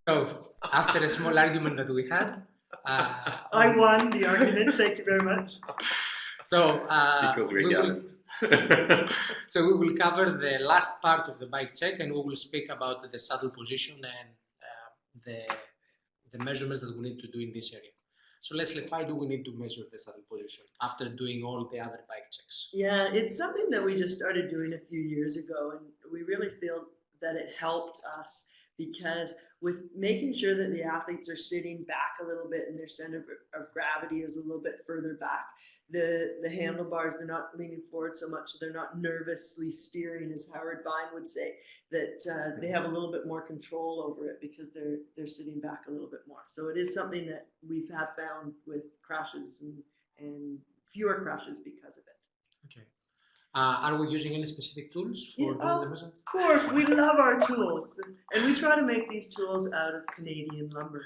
So after a small argument that we had, I won the argument. Thank you very much. So because we're gallant. So we will cover the last part of the bike check, and we will speak about the saddle position and the measurements that we need to do in this area. So Leslie, why do we need to measure the saddle position after doing all the other bike checks? Yeah, it's something that we just started doing a few years ago, and we really feel that it helped us because with making sure that the athletes are sitting back a little bit and their center of gravity is a little bit further back, the handlebars, they're not leaning forward so much, so they're not nervously steering, as Howard Vine would say, that they have a little bit more control over it because they're sitting back a little bit more. So it is something that we've had found with crashes and fewer crashes because of it. Okay. Are we using any specific tools for doing the measurements? Of course, we love our tools, and we try to make these tools out of Canadian lumber,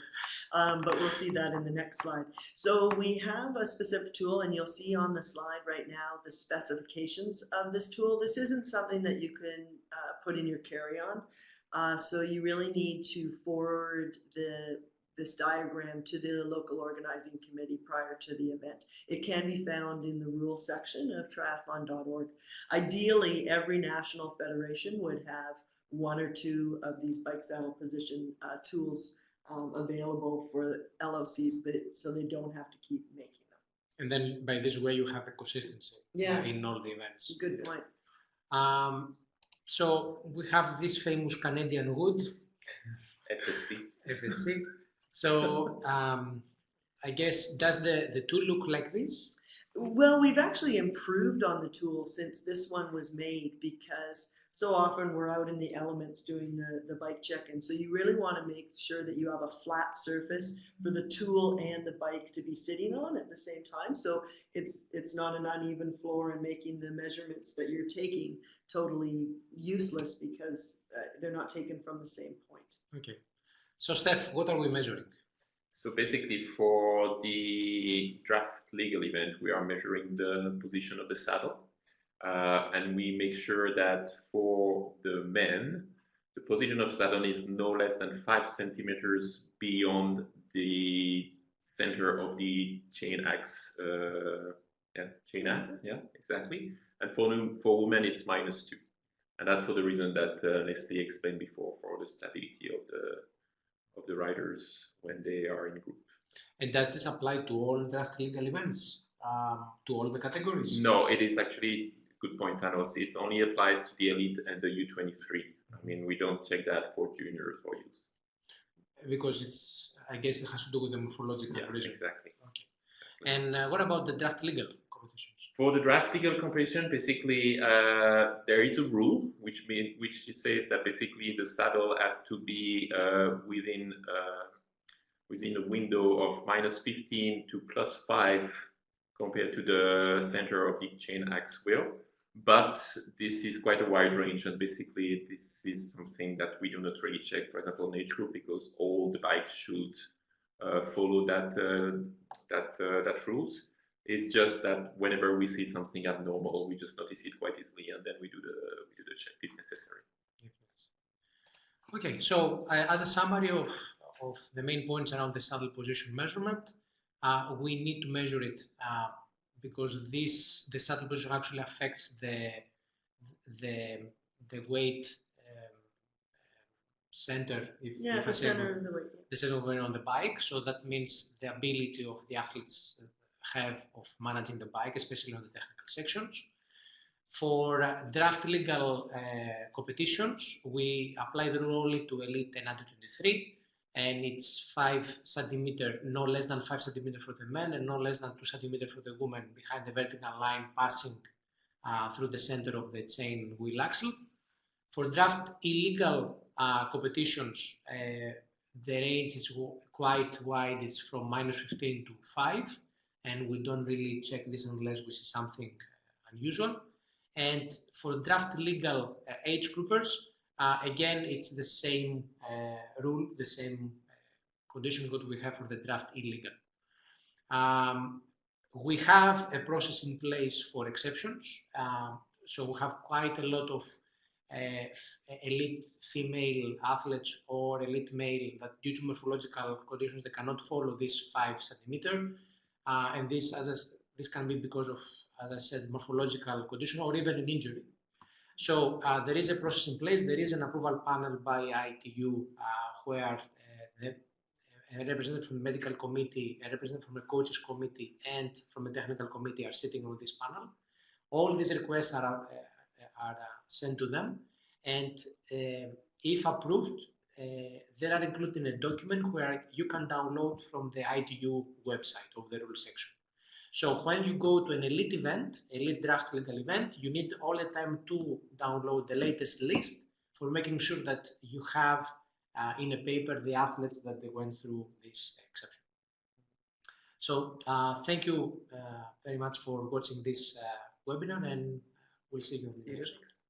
but we'll see that in the next slide. So we have a specific tool, and you'll see on the slide right now the specifications of this tool. This isn't something that you can put in your carry-on, so you really need to forward this diagram to the local organizing committee prior to the event. It can be found in the rules section of triathlon.org. Ideally, every national federation would have one or two of these bike saddle position tools available for LOCs so they don't have to keep making them. And then by this way you have a consistency in all the events. Good point. So we have this famous Canadian wood. FSC. So I guess, does the tool look like this? Well, we've actually improved on the tool since this one was made because so often we're out in the elements doing the bike check, and so you really want to make sure that you have a flat surface for the tool and the bike to be sitting on at the same time. So it's not an uneven floor and making the measurements that you're taking totally useless because they're not taken from the same point. Okay. So Steph, what are we measuring? So basically for the draft legal event, we are measuring the position of the saddle. And we make sure that for the men, the position of saddle is no less than 5 centimeters beyond the center of the chain axe. Chain axe, yeah, exactly. And for women, it's -2. And that's for the reason that Leslie explained before, for the stability of the riders when they are in group. And does this apply to all draft legal events, to all the categories? No, it is actually, good point, Thanos. It only applies to the elite and the U23. I mean, we don't check that for juniors or youth. Because I guess it has to do with the morphological reason. Exactly. Okay. Exactly. And what about the draft legal competitions? For the draft legal competition, basically, there is a rule which says that basically the saddle has to be within a window of -15 to +5 compared to the center of the chain axe wheel. But this is quite a wide range, and basically this is something that we do not really check, for example, in age group, because all the bikes should follow that rules. It's just that whenever we see something abnormal, we just notice it quite easily, and then we do the check if necessary. Okay, so as a summary of the main points around the saddle position measurement, we need to measure it because the saddle position actually affects the weight center. The center of the weight. The center of weight on the bike. So that means the ability of the athletes have of managing the bike, especially on the technical sections. For draft legal competitions, we apply the rule only to elite and under 23, and it's 5 centimeter, no less than 5 centimeter for the men and no less than 2 centimeter for the women behind the vertical line passing through the center of the chain wheel axle. For draft illegal competitions, the range is quite wide. It's from -15 to 5, and we don't really check this unless we see something unusual. And for draft legal age groupers, again, it's the same rule, the same condition what we have for the draft illegal. We have a process in place for exceptions. So we have quite a lot of elite female athletes or elite male that due to morphological conditions they cannot follow this 5 centimeter, and this can be because of, as I said, morphological condition or even an injury. So there is a process in place. There is an approval panel by ITU where a representative from the medical committee, a representative from the coaches committee, and from the technical committee are sitting on this panel. All these requests are sent to them, and if approved, they are included in a document where you can download from the ITU website of the rule section. So when you go to an elite event, elite draft legal event, you need all the time to download the latest list for making sure that you have in a paper the athletes that they went through this exception. So thank you very much for watching this webinar, and we'll see you in the next one.